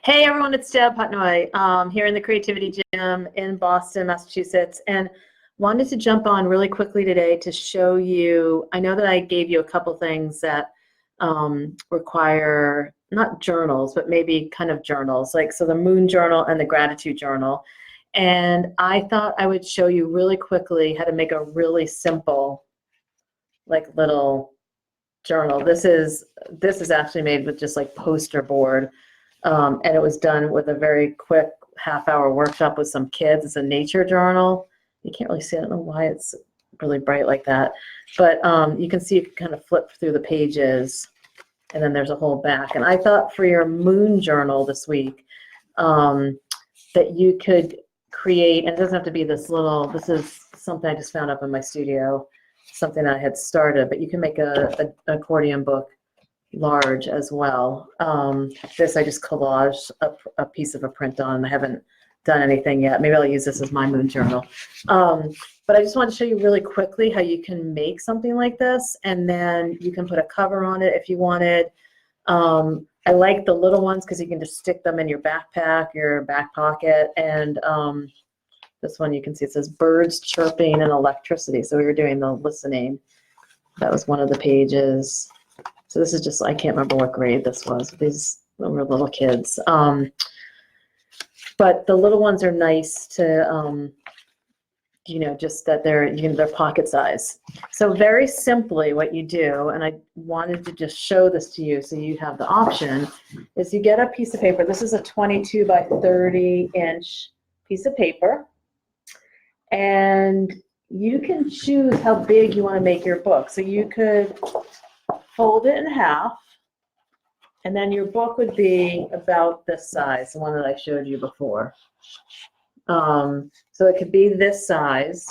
Hey everyone, it's Deb Putnoi here in the Creativity Gym in Boston, Massachusetts, and wanted to jump on really quickly today to show you. I know that I gave you a couple things that require not journals, but maybe kind of journals, like so the Moon Journal and the Gratitude Journal. And I thought I would show you really quickly how to make a really simple, like little journal. This is actually made with just like poster board. And it was done with a very quick half-hour workshop with some kids. It's a nature journal. You can't really see it. I don't know why it's really bright like that. But you can see you can kind of flip through the pages, and then there's a whole back. And I thought for your Moon Journal this week that you could create, and it doesn't have to be this little, this is something I just found up in my studio, something I had started, but you can make an accordion book large as well. This I just collaged a piece of a print on. I haven't done anything yet. Maybe I'll use this as my Moon Journal. But I just want to show you really quickly how you can make something like this, and then you can put a cover on it if you wanted. I like the little ones because you can just stick them in your backpack, your back pocket, and this one you can see it says birds chirping and electricity. So we were doing the listening. That was one of the pages. So this is just, I can't remember what grade this was. These were little kids. But the little ones are nice to, just that they're pocket size. So very simply what you do, and I wanted to just show this to you so you have the option, is you get a piece of paper. This is a 22 by 30 inch piece of paper. And you can choose how big you want to make your book. So you could fold it in half, and then your book would be about this size, the one that I showed you before. So it could be this size.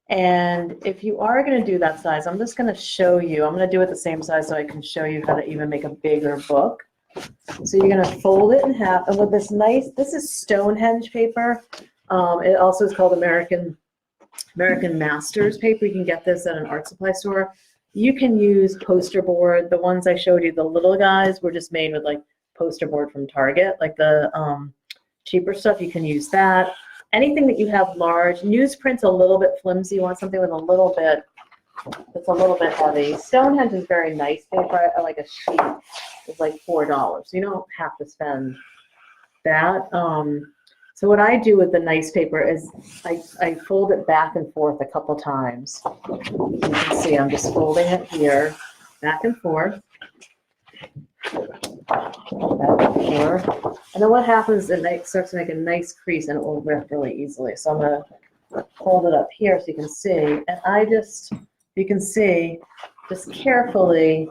And if you are going to do that size, I'm just going to show you. I'm going to do it the same size so I can show you how to even make a bigger book. So you're going to fold it in half, and with this this is Stonehenge paper. It also is called American Masters paper. You can get this at an art supply store. You can use poster board. The ones I showed you, the little guys, were just made with like poster board from Target, like the cheaper stuff. You can use that. Anything that you have large. Newsprint's a little bit flimsy. You want something with a little bit, that's a little bit heavy. Stonehenge is very nice paper. I like a sheet. It's like $4. So you don't have to spend that. So what I do with the nice paper is I fold it back and forth a couple times. You can see I'm just folding it here, back and forth. Back and forth. And then what happens is it starts to make a nice crease, and it will rip really easily. So I'm going to hold it up here so you can see. And you can see, just carefully,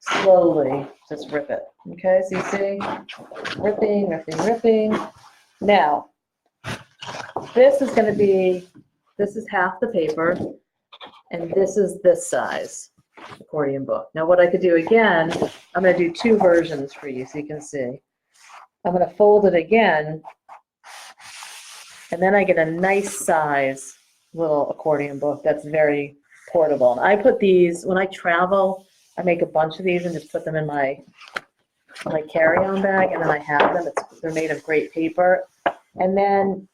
slowly, just rip it. Okay, so you see, ripping, ripping, ripping. Now, this is half the paper, and this is this size accordion book. Now what I could do again, I'm going to do two versions for you so you can see. I'm going to fold it again, and then I get a nice size little accordion book that's very portable. And I put these, when I travel, I make a bunch of these and just put them in my carry-on bag, and then I have them. They're made of great paper. And then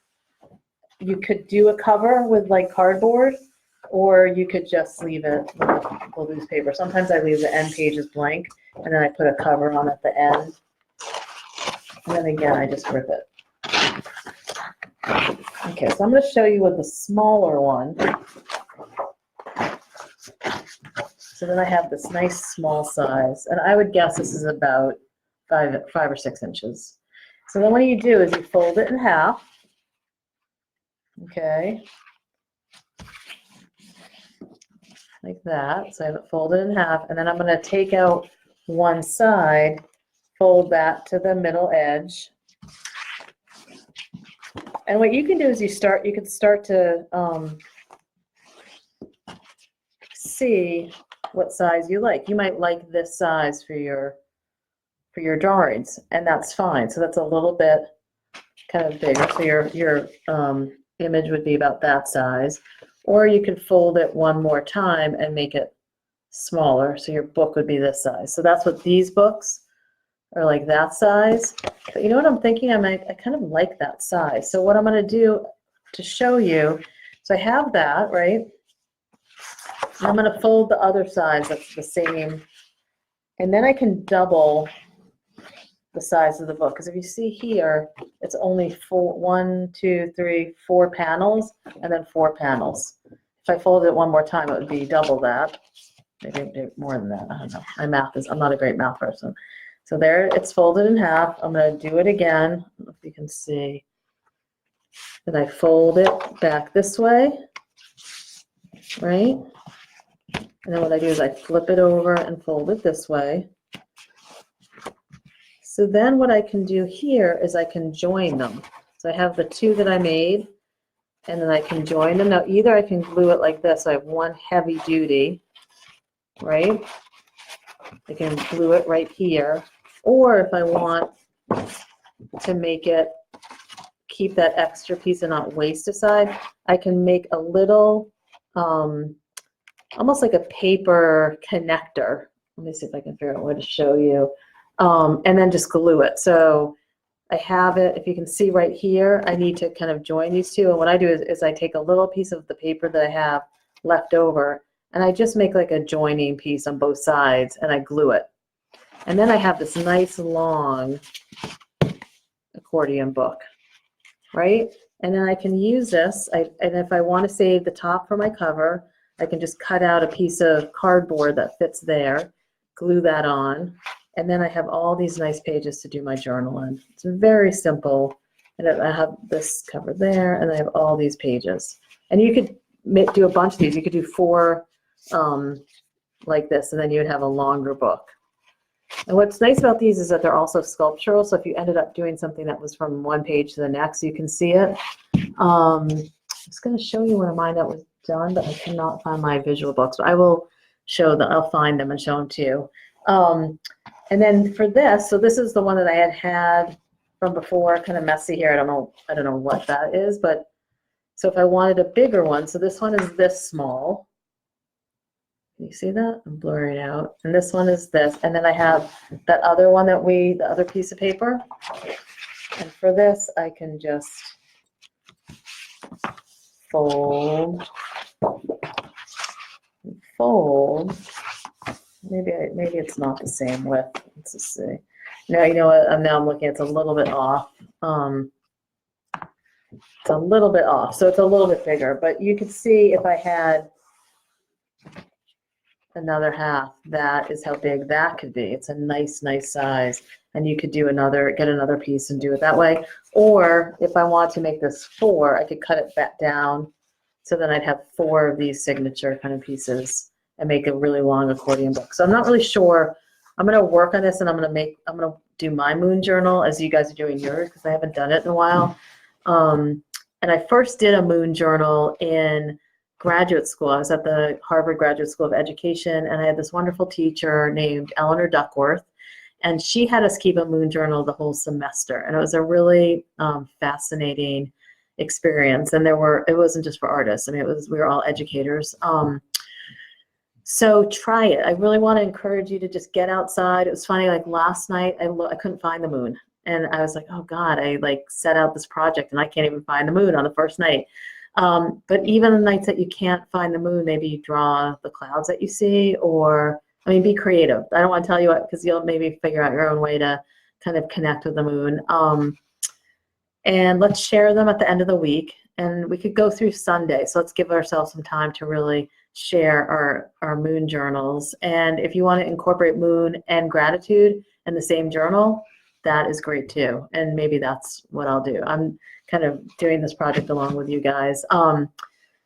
you could do a cover with like cardboard, or you could just leave it with loose paper. Sometimes I leave the end pages blank, and then I put a cover on at the end. And then again, I just rip it. Okay, so I'm going to show you with the smaller one. So then I have this nice small size, and I would guess this is about 5 or 6 inches. So then what you do is you fold it in half, okay, like that. So I have it folded in half, and then I'm going to take out one side, fold that to the middle edge. And what you can do is you can start to see what size you like. You might like this size for your drawings, and that's fine. So that's a little bit kind of bigger. So your image would be about that size. Or you can fold it one more time and make it smaller. So your book would be this size. So that's what these books or like that size. But you know what I'm thinking? I kind of like that size. So what I'm going to do to show you, so I have that, right? And I'm going to fold the other size that's the same. And then I can double the size of the book. Because if you see here, it's only 4 panels, and then 4 panels. If I fold it one more time, it would be double that. Maybe more than that. I don't know. I'm not a great math person. So there, it's folded in half. I'm going to do it again. I don't know if you can see. And I fold it back this way, right? And then what I do is I flip it over and fold it this way. So then what I can do here is I can join them. So I have the 2 that I made, and then I can join them. Now either I can glue it like this. So I have one heavy duty, right? I can glue it right here. Or if I want to make it, keep that extra piece and not waste aside, I can make a little, almost like a paper connector. Let me see if I can figure out what to show you. And then just glue it. So I have it, if you can see right here, I need to kind of join these 2. And what I do is I take a little piece of the paper that I have left over, and I just make like a joining piece on both sides, and I glue it. And then I have this nice long accordion book, right? And then I can use this, and if I want to save the top for my cover, I can just cut out a piece of cardboard that fits there, glue that on, and then I have all these nice pages to do my journal in. It's very simple, and I have this cover there, and I have all these pages. And you could do a bunch of these. You could do 4 like this, and then you would have a longer book. And what's nice about these is that they're also sculptural, so if you ended up doing something that was from one page to the next, you can see it. I'm just going to show you where mine that was done, but I cannot find my visual books. But I will show them. I'll find them and show them to you. And then for this, so this is the one that I had from before, kind of messy here. I don't know what that is, but so if I wanted a bigger one, so this one is this small. Can you see that? I'm blurring it out. And this one is this. And then I have that other one the other piece of paper. And for this, I can just fold. Maybe it's not the same width. Let's just see. Now you know what? Now I'm looking. It's a little bit off. It's a little bit off, so it's a little bit bigger. But you can see if I had another half, that is how big that could be. It's a nice size, and you could do get another piece and do it that way. Or if I want to make this 4, I could cut it back down, so then I'd have 4 of these signature kind of pieces and make a really long accordion book. So I'm not really sure. I'm going to work on this, and I'm going to do my moon journal as you guys are doing yours, because I haven't done it in a while. And I first did a moon journal in graduate school. I was at the Harvard Graduate School of Education, and I had this wonderful teacher named Eleanor Duckworth, and she had us keep a moon journal the whole semester. And it was a really fascinating experience. And it wasn't just for artists. I mean, we were all educators. So try it. I really want to encourage you to just get outside. It was funny, like last night, I couldn't find the moon. And I was like, oh God, I set out this project and I can't even find the moon on the first night. But even the nights that you can't find the moon, maybe you draw the clouds that you see, or, be creative. I don't want to tell you what, because you'll maybe figure out your own way to kind of connect with the moon. And let's share them at the end of the week. And we could go through Sunday. So let's give ourselves some time to really share our moon journals. And if you want to incorporate moon and gratitude in the same journal, that is great too. And maybe that's what I'll do. I'm kind of doing this project along with you guys,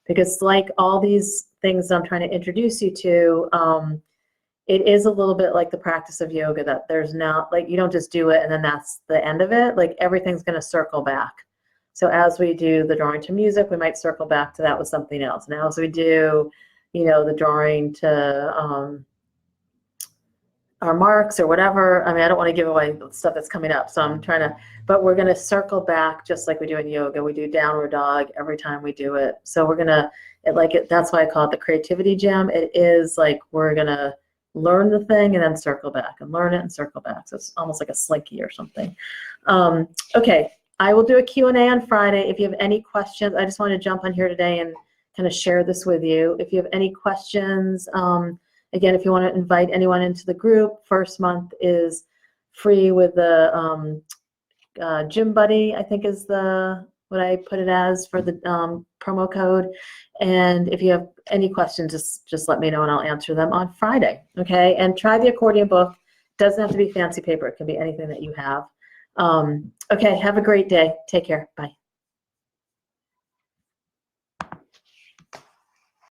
because like all these things I'm trying to introduce you to, it is a little bit like the practice of yoga, that there's not, you don't just do it and then that's the end of it. Everything's going to circle back. So as we do the drawing to music, we might circle back to that with something else. Now as we do, the drawing to our marks or whatever, I don't want to give away stuff that's coming up. So I'm trying to, but we're going to circle back just like we do in yoga. We do downward dog every time we do it. So we're going to, that's why I call it the creativity gym. It is we're going to learn the thing and then circle back and learn it and circle back. So it's almost like a slinky or something. Okay, I will do a Q&A on Friday. If you have any questions, I just want to jump on here today and kind of share this with you. If you have any questions, again, if you want to invite anyone into the group, first month is free with the Gym Buddy, I think is what I put it as for the promo code. And if you have any questions, just let me know and I'll answer them on Friday. Okay, and try the accordion book. Doesn't have to be fancy paper. It can be anything that you have. Okay, have a great day. Take care. Bye.